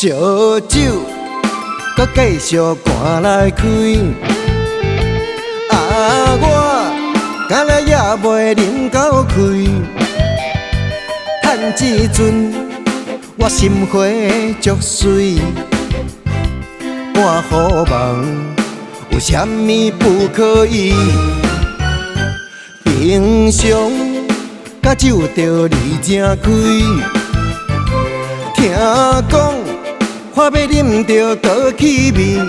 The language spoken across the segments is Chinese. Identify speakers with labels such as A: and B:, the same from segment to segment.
A: 烧酒，搁继续赶来开。我今日也袂啉到开。趁这阵，我心花足水。半好梦，有啥物不可以？平常甲酒着离正开。听讲，看要啉着倒气味。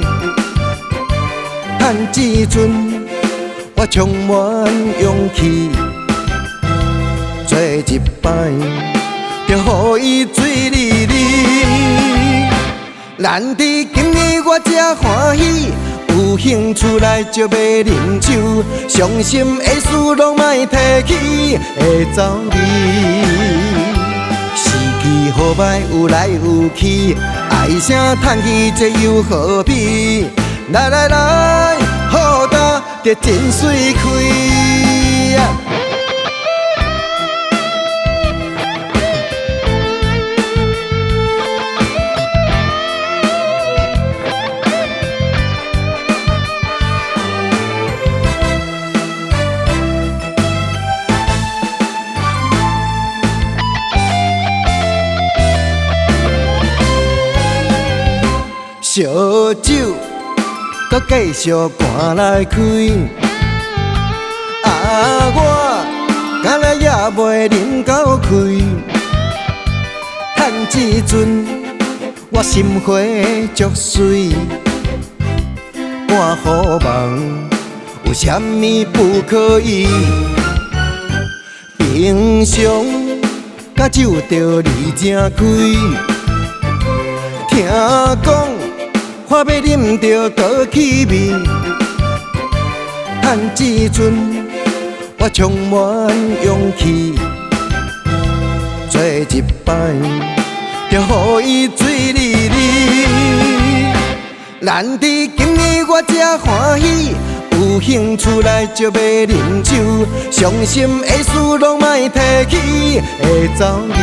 A: 趁这阵，我充满勇气。做一摆，着予伊醉哩哩。难得今日我这欢喜，有兴趣来就要啉酒，伤心的事拢莫提起，会走离。时机好歹有来有去，爱声叹气这又何必？来来来，好打着真水开。烧酒，搁继续赶来开。我今日也袂啉到开。趁这阵，我心花足水。半好梦，有啥物不可以？平常甲酒着离正开。听讲，看要啉着倒气味。趁这阵，我充满勇气。做一摆，着予伊醉哩哩。难得今日我这欢喜，有兴趣来就要啉酒，伤心的事拢莫提起，会走离。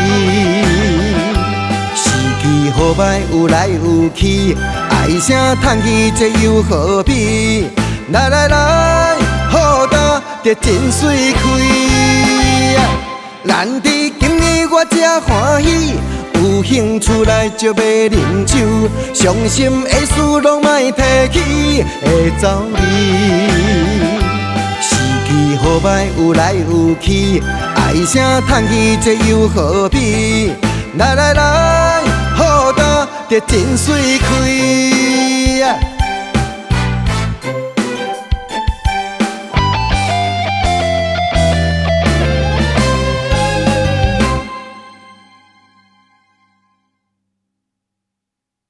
A: 时机好歹有来有去，爱声叹气这又何必？来来来，好打着真水开。难得今日我这欢喜，有兴趣来就要啉酒，伤心的事拢莫提起，会走离。时机好歹有来有去，爱声叹气这又何必？来来来，好打着真水开。